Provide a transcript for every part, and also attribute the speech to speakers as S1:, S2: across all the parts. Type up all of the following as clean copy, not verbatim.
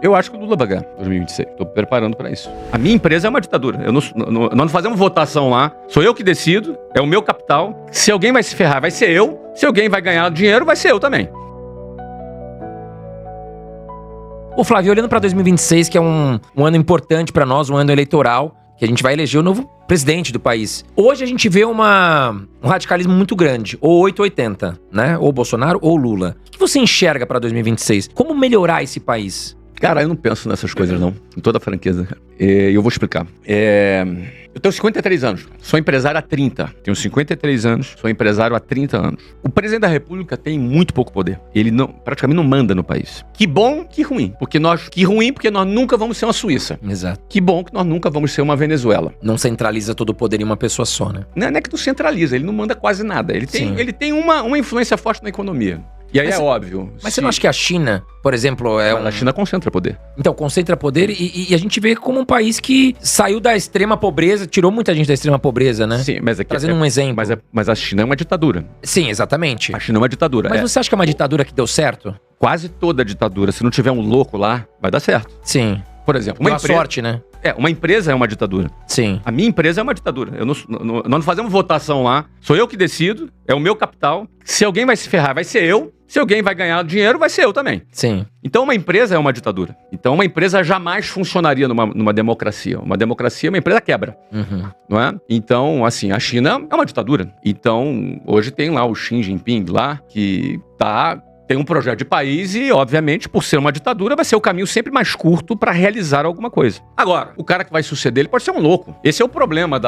S1: Eu acho que o Lula vai ganhar 2026. Estou preparando para isso. A minha empresa é uma ditadura. Nós não fazemos votação lá. Sou eu que decido. É o meu capital. Se alguém vai se ferrar, vai ser eu. Se alguém vai ganhar dinheiro, vai ser eu também.
S2: Ô Flávio, olhando para 2026, que é um ano importante para nós, um ano eleitoral, que a gente vai eleger o novo presidente do país. Hoje a gente vê um radicalismo muito grande, ou 880, né? Ou Bolsonaro ou Lula. O que você enxerga para 2026? Como melhorar esse país?
S1: Cara, eu não penso nessas coisas não, com toda a franqueza. Eu vou explicar. Eu tenho 53 anos, sou empresário há 30. Tenho 53 anos, sou empresário há 30 anos. O presidente da República tem muito pouco poder. Ele praticamente não manda no país. Que bom, que ruim. Porque nós nunca vamos ser uma Suíça.
S2: Exato.
S1: Que bom que nós nunca vamos ser uma Venezuela.
S2: Não centraliza todo o poder em uma pessoa só, né?
S1: Não é que não centraliza, ele não manda quase nada. Ele tem uma influência forte na economia. E aí óbvio.
S2: Mas você não acha que a China, por exemplo,
S1: A China concentra poder.
S2: Então, concentra poder e a gente vê como um país que saiu da extrema pobreza, tirou muita gente da extrema pobreza, né?
S1: Sim, mas
S2: trazendo um exemplo.
S1: Mas a China é uma ditadura.
S2: Sim, exatamente.
S1: A China é uma ditadura.
S2: Mas você acha que é uma ditadura que deu certo?
S1: Quase toda ditadura, se não tiver um louco lá, vai dar certo.
S2: Sim.
S1: Por exemplo,
S2: uma sorte, né?
S1: Uma empresa é uma ditadura.
S2: Sim.
S1: A minha empresa é uma ditadura. Nós não fazemos votação lá. Sou eu que decido. É o meu capital. Se alguém vai se ferrar, vai ser eu. Se alguém vai ganhar dinheiro, vai ser eu também.
S2: Sim.
S1: Então uma empresa é uma ditadura. Então uma empresa jamais funcionaria numa democracia. Uma democracia, uma empresa quebra.
S2: Uhum.
S1: Não é? Então, assim, a China é uma ditadura. Então, hoje tem lá o Xi Jinping lá, que tem um projeto de país e, obviamente, por ser uma ditadura, vai ser o caminho sempre mais curto para realizar alguma coisa. Agora, o cara que vai suceder ele pode ser um louco. Esse é o problema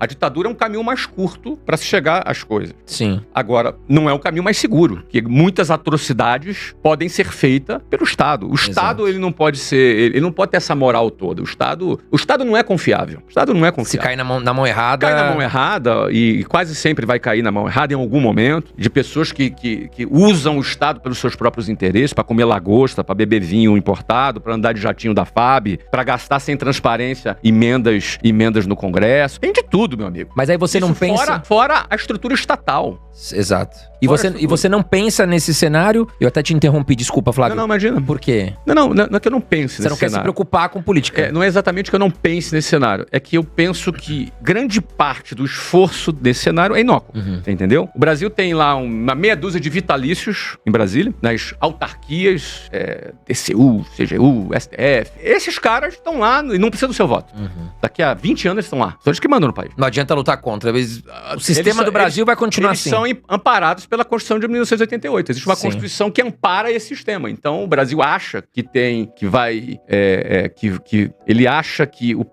S1: a ditadura é um caminho mais curto para se chegar às coisas.
S2: Sim.
S1: Agora, não é o caminho mais seguro, que muitas atrocidades podem ser feitas pelo Estado. O Estado, ele não pode ter essa moral toda. O Estado não é confiável. O Estado não é confiável.
S2: Se cair na mão errada...
S1: Cai na mão errada e quase sempre vai cair na mão errada em algum momento, de pessoas que usam o Estado pelos seus próprios interesses, para comer lagosta, para beber vinho importado, para andar de jatinho da FAB, para gastar sem transparência emendas no Congresso. Tem de tudo, meu amigo.
S2: Mas aí você não pensa...
S1: Fora a estrutura estatal.
S2: Exato. E você não pensa nesse cenário... Eu até te interrompi, desculpa, Flávio.
S1: Não, imagina.
S2: Por quê?
S1: Não é que eu não pense nesse cenário.
S2: Você não quer se preocupar com política.
S1: Não é exatamente que eu não pense nesse cenário. É que eu penso que grande parte do esforço desse cenário é inócuo. Uhum. Entendeu? O Brasil tem lá uma meia dúzia de vitalícios em Brasília, nas autarquias, TCU, CGU, STF. Esses caras estão lá e não precisam do seu voto. Uhum. Daqui a 20 anos eles estão lá. São eles que mandam no país.
S2: Não adianta lutar contra. O sistema do Brasil vai continuar assim.
S1: Eles são amparados pela Constituição de 1988. Existe uma Constituição que ampara esse sistema. Então, o Brasil acha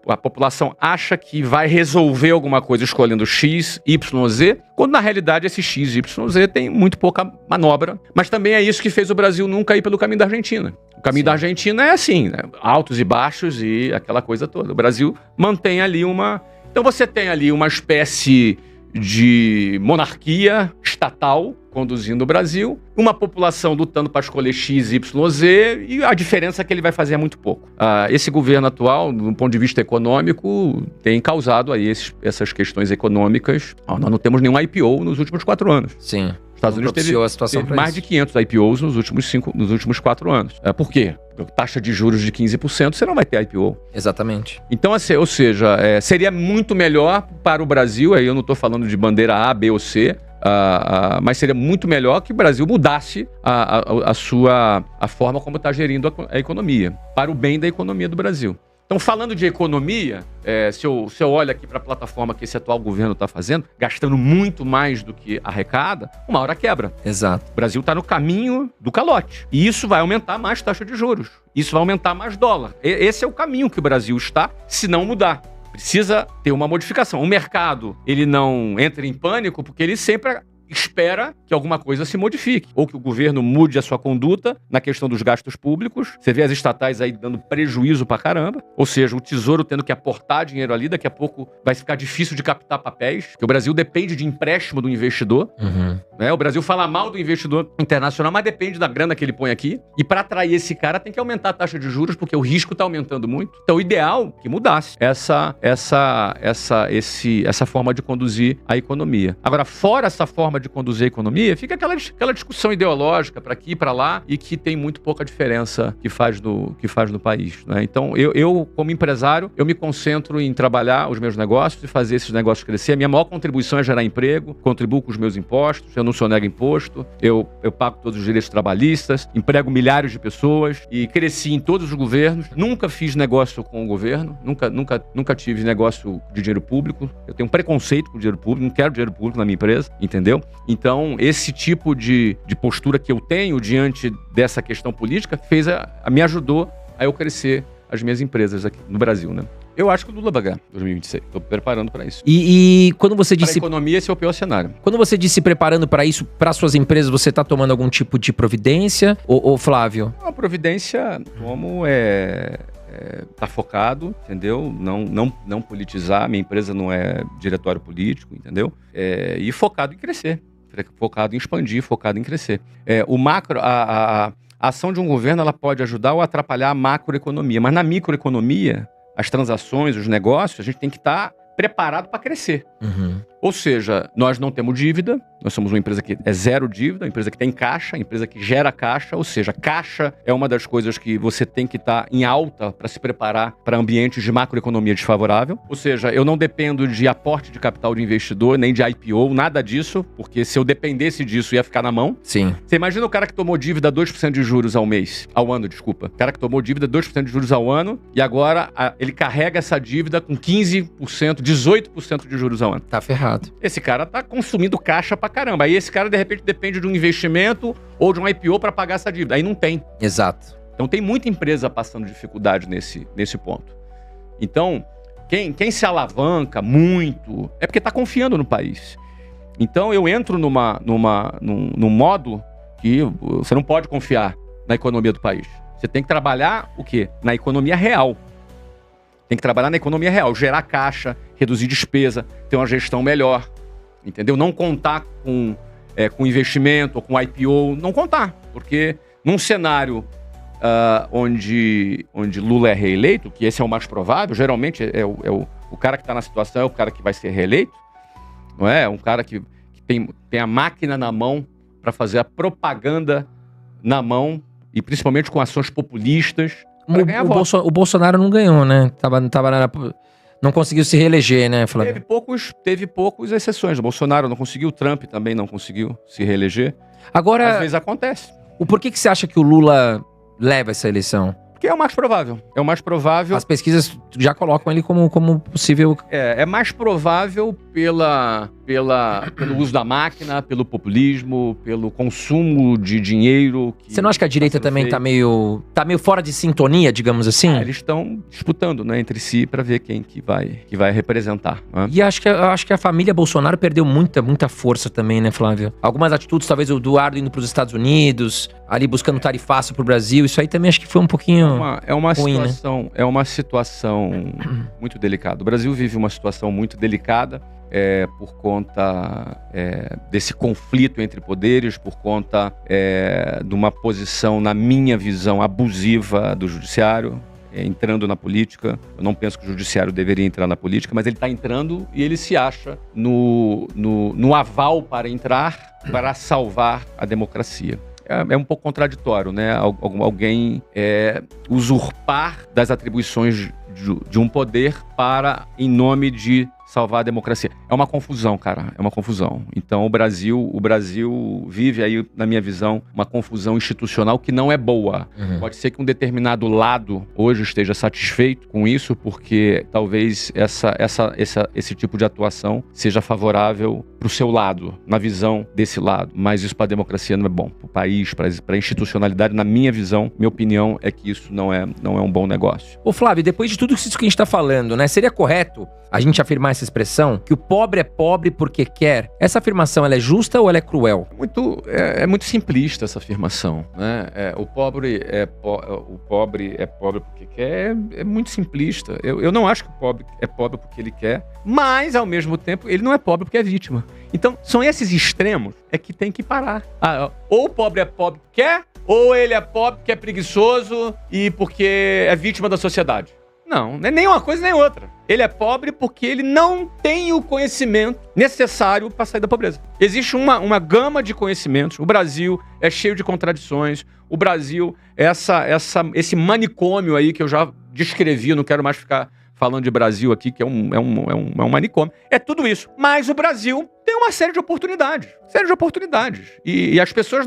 S1: a população acha que vai resolver alguma coisa escolhendo X, Y, Z, quando na realidade esse X, Y, Z tem muito pouca manobra. Mas também é isso que fez o Brasil nunca ir pelo caminho da Argentina. O caminho da Argentina é assim, né? Altos e baixos e aquela coisa toda. O Brasil mantém ali Então você tem ali uma espécie de monarquia estatal conduzindo o Brasil, uma população lutando para escolher X, Y, Z, e a diferença é que ele vai fazer é muito pouco. Esse governo atual, do ponto de vista econômico, tem causado aí essas questões econômicas. Nós não temos nenhum IPO nos últimos 4 anos.
S2: Sim.
S1: Os Estados Unidos teve mais de 500 IPOs nos últimos 4 anos. Por quê? Taxa de juros de 15%, você não vai ter IPO.
S2: Exatamente.
S1: Então, ou seja, seria muito melhor para o Brasil, aí eu não estou falando de bandeira A, B ou C, mas seria muito melhor que o Brasil mudasse a forma como está gerindo a economia, para o bem da economia do Brasil. Então, falando de economia, se eu olho aqui para a plataforma que esse atual governo está fazendo, gastando muito mais do que arrecada, uma hora quebra.
S2: Exato.
S1: O Brasil está no caminho do calote. E isso vai aumentar mais taxa de juros. Isso vai aumentar mais dólar. Esse é o caminho que o Brasil está, se não mudar. Precisa ter uma modificação. O mercado, ele não entra em pânico porque ele sempre espera que alguma coisa se modifique, ou que o governo mude a sua conduta na questão dos gastos públicos. Você vê as estatais aí dando prejuízo pra caramba, ou seja, o Tesouro tendo que aportar dinheiro ali, daqui a pouco vai ficar difícil de captar papéis, porque o Brasil depende de empréstimo do investidor. Uhum. O Brasil fala mal do investidor internacional, mas depende da grana que ele põe aqui, e para atrair esse cara tem que aumentar a taxa de juros, porque o risco tá aumentando muito. Então o ideal é que mudasse essa forma de conduzir a economia. Agora, fora essa forma forma de conduzir a economia, fica aquela discussão ideológica para aqui e para lá e que tem muito pouca diferença que faz no país, né? Então, eu, como empresário, eu me concentro em trabalhar os meus negócios e fazer esses negócios crescer. A minha maior contribuição é gerar emprego, contribuo com os meus impostos, eu não sonego imposto, eu pago todos os direitos trabalhistas, emprego milhares de pessoas e cresci em todos os governos. Nunca fiz negócio com o governo, nunca tive negócio de dinheiro público. Eu tenho um preconceito com dinheiro público, não quero dinheiro público na minha empresa, entendeu? Então, esse tipo de postura que eu tenho diante dessa questão política me ajudou a eu crescer as minhas empresas aqui no Brasil, né? Eu acho que o Lula vai ganhar 2026. Estou preparando para isso.
S2: E quando você disse...
S1: Para a economia, esse é o pior cenário.
S2: Quando você disse preparando para isso, para suas empresas, você está tomando algum tipo de providência? Ou Flávio?
S1: A providência, como tá focado, entendeu? Não politizar. Minha empresa não é diretório político, entendeu? E focado em crescer. Focado em expandir, focado em crescer. A ação de um governo, ela pode ajudar ou atrapalhar a macroeconomia. Mas na microeconomia, as transações, os negócios, a gente tem que estar preparado para crescer.
S2: Uhum.
S1: Ou seja, nós não temos dívida, nós somos uma empresa que é zero dívida, uma empresa que tem caixa, empresa que gera caixa, ou seja, caixa é uma das coisas que você tem que estar em alta para se preparar para ambientes de macroeconomia desfavorável. Ou seja, eu não dependo de aporte de capital de investidor, nem de IPO, nada disso, porque se eu dependesse disso, ia ficar na mão.
S2: Sim.
S1: Você imagina o cara que tomou dívida 2% de juros ao ano, O cara que tomou dívida 2% de juros ao ano e agora ele carrega essa dívida com 15%, 18% de juros ao ano.
S2: Tá ferrado.
S1: Esse cara tá consumindo caixa pra caramba. Aí esse cara, de repente, depende de um investimento ou de um IPO pra pagar essa dívida. Aí não tem.
S2: Exato.
S1: Então tem muita empresa passando dificuldade nesse ponto. Então, quem se alavanca muito é porque tá confiando no país. Então eu entro num modo que você não pode confiar na economia do país. Você tem que trabalhar o quê? Na economia real. Tem que trabalhar na economia real, gerar caixa, reduzir despesa, ter uma gestão melhor, entendeu? Não contar com investimento ou com IPO, não contar. Porque num cenário onde Lula é reeleito, que esse é o mais provável, geralmente o cara que está na situação é o cara que vai ser reeleito, não é? Um cara que tem a máquina na mão para fazer a propaganda na mão, e principalmente com ações populistas, para ganhar voto.
S2: O Bolsonaro não ganhou, né? Não conseguiu se reeleger, né, Flávio?
S1: Teve poucas exceções. O Bolsonaro não conseguiu, o Trump também não conseguiu se reeleger.
S2: Agora,
S1: às vezes acontece.
S2: Por que você acha que o Lula leva essa eleição?
S1: Porque é o mais provável. É o mais provável.
S2: As pesquisas já colocam ele como possível...
S1: É mais provável pelo uso da máquina, pelo populismo, pelo consumo de dinheiro.
S2: Você não acha que a direita também tá meio fora de sintonia, digamos assim?
S1: Eles estão disputando, né, entre si para ver quem que vai representar. Né?
S2: E acho que a família Bolsonaro perdeu muita força também, né, Flávio? Algumas atitudes, talvez o Eduardo indo para os Estados Unidos, ali buscando tarifaço pro Brasil, isso aí também acho que foi um pouquinho ruim,
S1: situação, né? É uma situação muito delicada. O Brasil vive uma situação muito delicada. Por conta desse conflito entre poderes, por conta de uma posição, na minha visão, abusiva do judiciário, entrando na política. Eu não penso que o judiciário deveria entrar na política, mas ele está entrando e ele se acha no aval para entrar, para salvar a democracia. É um pouco contraditório, né? Alguém usurpar das atribuições de um poder em nome de salvar a democracia. É uma confusão, cara. É uma confusão. Então o Brasil vive aí, na minha visão, uma confusão institucional que não é boa. Uhum. Pode ser que um determinado lado hoje esteja satisfeito com isso, porque talvez esse tipo de atuação seja favorável para o seu lado, na visão desse lado. Mas isso para a democracia não é bom. Para o país, para a institucionalidade, na minha visão, minha opinião é que isso não é um bom negócio.
S2: Ô Flávio, depois de tudo isso que a gente está falando, né, seria correto a gente afirmar essa expressão, que o pobre é pobre porque quer? Essa afirmação, ela é justa ou ela é cruel?
S1: É muito simplista essa afirmação, né? O pobre é pobre porque quer, é muito simplista. Eu não acho que o pobre é pobre porque ele quer, mas, ao mesmo tempo, ele não é pobre porque é vítima. Então, são esses extremos que tem que parar. Ou o pobre é pobre porque quer, ou ele é pobre porque é preguiçoso e porque é vítima da sociedade. Não é nem uma coisa nem outra. Ele é pobre porque ele não tem o conhecimento necessário para sair da pobreza. Existe uma gama de conhecimentos. O Brasil é cheio de contradições. O Brasil é esse manicômio aí que eu já descrevi, não quero mais ficar falando de Brasil aqui, que é um manicômio. É tudo isso. Mas o Brasil tem uma série de oportunidades. E as pessoas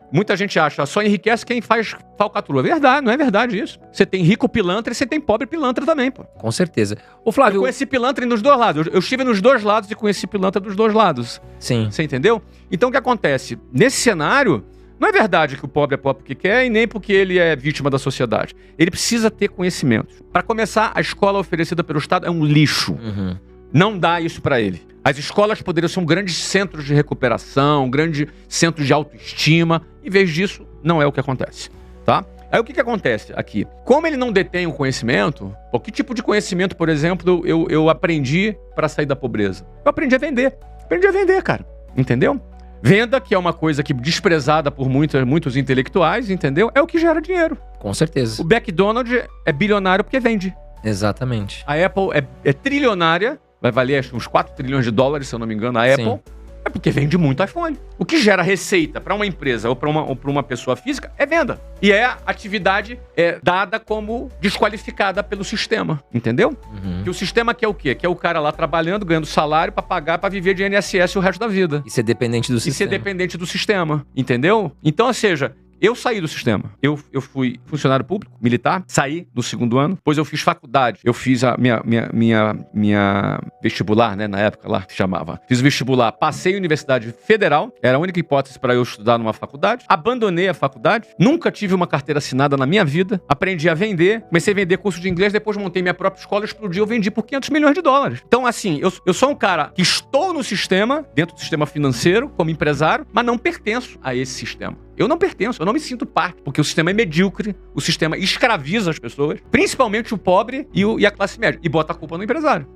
S1: muita gente acha, só enriquece quem faz falcatrua. Verdade, não é verdade isso. Você tem rico pilantra e você tem pobre pilantra também, pô.
S2: Com certeza. Ô, Flávio...
S1: Eu conheci pilantra nos dois lados. Eu estive nos dois lados e conheci pilantra dos dois lados.
S2: Sim.
S1: Você entendeu? Então o que acontece? Nesse cenário, não é verdade que o pobre é pobre porque quer e nem porque ele é vítima da sociedade. Ele precisa ter conhecimento. Para começar, a escola oferecida pelo Estado é um lixo.
S2: Uhum.
S1: Não dá isso para ele. As escolas poderiam ser um grandes centros de recuperação, um grande centro de autoestima. Em vez disso, não é o que acontece, tá? Aí o que acontece aqui? Como ele não detém o conhecimento, que tipo de conhecimento, por exemplo, eu aprendi para sair da pobreza? Eu aprendi a vender. Aprendi a vender, cara. Entendeu? Venda, que é uma coisa que desprezada por muitos intelectuais, entendeu? É o que gera dinheiro.
S2: Com certeza.
S1: O McDonald's é bilionário porque vende.
S2: Exatamente.
S1: A Apple é trilionária, vai valer acho, uns 4 trilhões de dólares, se eu não me engano, a Apple.
S2: Sim.
S1: É porque vende muito iPhone. O que gera receita para uma empresa ou para uma pessoa física é venda. E é atividade dada como desqualificada pelo sistema, entendeu?
S2: Uhum.
S1: Que o sistema quer o quê? Quer o cara lá trabalhando, ganhando salário para pagar, para viver de INSS o resto da vida.
S2: E ser dependente do sistema.
S1: E ser dependente do sistema, entendeu? Então, ou seja... Eu saí do sistema. Eu fui funcionário público, militar, saí no segundo ano, depois eu fiz faculdade. Eu fiz a minha vestibular, né, na época lá, que chamava. Fiz o vestibular, passei a Universidade Federal, era a única hipótese para eu estudar numa faculdade. Abandonei a faculdade, nunca tive uma carteira assinada na minha vida, aprendi a vender, comecei a vender curso de inglês, depois montei minha própria escola, explodiu, eu vendi por 500 milhões de dólares. Então, assim, eu sou um cara que estou no sistema, dentro do sistema financeiro, como empresário, mas não pertenço a esse sistema. Eu não pertenço, eu não me sinto parte, porque o sistema é medíocre, o sistema escraviza as pessoas, principalmente o pobre e a classe média, e bota a culpa no empresário.